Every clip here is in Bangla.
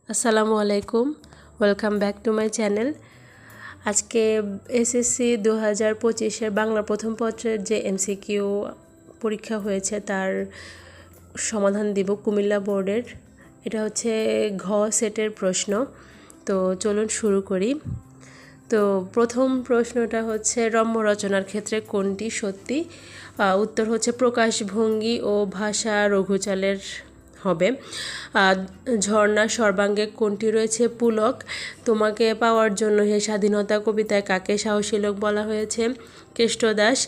আসসালামু আলাইকুম, welcome back to my channel. আজকে এসএসসি 2025-এর বাংলা প্রথম পত্রের যে এমসিকিউ পরীক্ষা হয়েছে তার সমাধান দিব কুমিল্লা বোর্ডের। এটা হচ্ছে ঘ সেটের প্রশ্ন। তো চলুন শুরু করি। তো প্রথম প্রশ্নটা হচ্ছে রম্য রচনার ক্ষেত্রে কোনটি সত্যি? উত্তর হচ্ছে প্রকাশভঙ্গি ও ভাষা রঘুচালের হবে। ঝর্ণা সর্বাঙ্গে কোনটি রয়েছে? পুলক। তোমাকে পাওয়ার জন্য হে স্বাধীনতা কবিতায় কাকে সাহসী লোক বলা হয়েছে? কেষ্টদাস।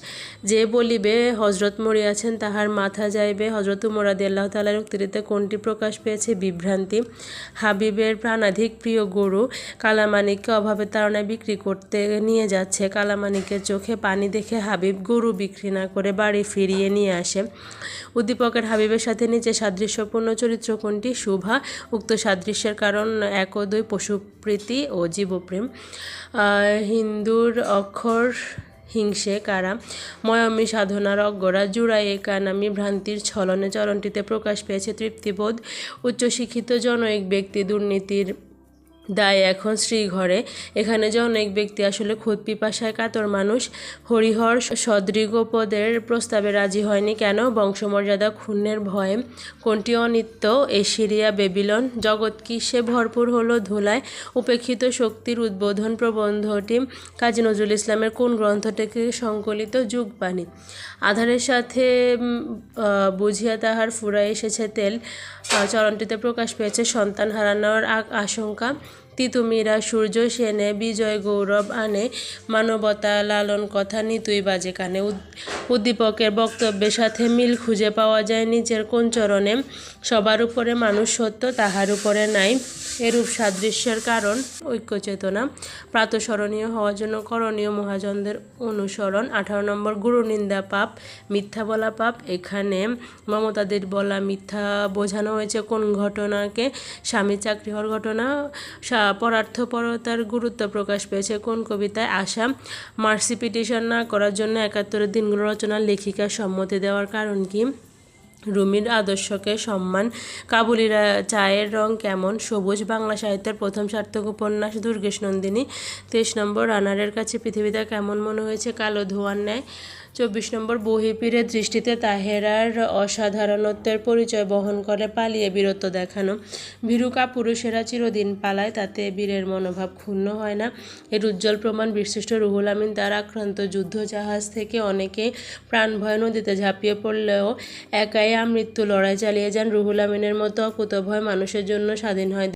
যে বলিবে হজরত মরিয়াছেন তাহার মাথা যাইবে, হজরত উমর রাদিয়াল্লাহু তাআলার উক্তিতে কোনটি প্রকাশ পেয়েছে? বিভ্রান্তি। হাবিবের প্রাণাধিক প্রিয় গরু কালামানিককে অভাবের তাড়নায় বিক্রি করতে নিয়ে যাচ্ছে। কালামানিকের চোখে পানি দেখে হাবিব গরু বিক্রি না করে বাড়ি ফিরিয়ে নিয়ে আসে। উদ্দীপকের হাবিবের সাথে নিচে সাদৃশ্যপূর্ণ চরিত্র কোনটি? শুভা। উক্ত সাদৃশ্যের কারণ 1 ও 2 পশুপ্রীতি ও জীবপ্রেম। হিন্দুর অক্ষর হিংসে কারা? ময়মী সাধনার অজ্ঞরা। জুড়াই একা নামী ভ্রান্তির ছলনে চরণটিতে প্রকাশ পেয়েছে তৃপ্তিবোধ। উচ্চশিক্ষিত জনৈক ব্যক্তি দুর্নীতির দায় এখন শ্রীঘরে। এখানে জনৈক ব্যক্তি আসলে ক্ষুধ পিপাসায় কাতর মানুষ। হরিহর সদৃগপদের প্রস্তাবে রাজি হয়নি কেন? বংশমর্যাদা ক্ষুণ্ণের ভয়ে। কোনটি অনিত্য? এশিরিয়া বেবিলন। জগৎ কিসে ভরপুর হলো? ধুলায়। উপেক্ষিত শক্তির উদ্বোধন প্রবন্ধটি কাজী নজরুল ইসলামের কোন গ্রন্থ থেকে সংকলিত? যুগবাণী। আধারের সাথে বুঝিয়া তাহার ফুরায় এসেছে তেল চরণটিতে প্রকাশ পেয়েছে সন্তান হারানোর আশঙ্কা। তিতুমিরা সূর্য সেনে বিজয় গৌরব আনে, মানবতা লালন কথা নিতুই বাজে কানে। উদ্দীপকের বক্তব্যের সাথে মিল খুঁজে পাওয়া যায় নিচের কোন চরণে? সবার উপরে মানুষ সত্য, তাহার উপরে নাই। এরূপ সাদৃশ্যের কারণ ঐক্যচেতনা। প্রাতঃস্মরণীয় হওয়ার জন্য করণীয় মহাজনদের অনুসরণ। 18 নম্বর গুরুনিন্দা পাপ, মিথ্যা বলা পাপ। এখানে মমতাদের বলা মিথ্যা বোঝানো হয়েছে কোন ঘটনাকে? স্বামী চাকরি হওয়ার ঘটনা। পরার্থপরতার গুরুত্ব প্রকাশ পেয়েছে কোন কবিতায়? আশা। মার্সি পিটিশন না করার জন্য 71 দিনগুলো রচনার লেখিকার সম্মতি দেওয়ার কারণ কি? রুমির আদর্শকে সম্মান। কাবুলিরা চায়ের রং কেমন? সবুজ। বাংলা সাহিত্যের প্রথম সার্থক উপন্যাস দুর্গেশ নন্দিনী। 23 নম্বর রানারের কাছে পৃথিবীটা কেমন মনে হয়েছে? কালো ধোঁয়ার ন্যায়। 24 নম্বর বহিঃপীরের দৃষ্টিতে তাহেরার অসাধারণত্বের পরিচয় বহন করে পালিয়ে বীরত্ব দেখানো। ভীরু কাপুরুষেরা চিরদিন পালায়, তাতে বীরের মনোভাব ক্ষুণ্ণ হয় না। এর উজ্জ্বল প্রমাণ বীরশ্রেষ্ঠ রুহুল আমিন। তার আক্রান্ত যুদ্ধজাহাজ থেকে অনেকে প্রাণভয়ে নদীতে ঝাঁপিয়ে পড়লেও একাই আমৃত্যু লড়াই চালিয়ে যান। রুহুল আমিনের মতো অকুতোভয় মানুষের জন্য স্বাধীন হয়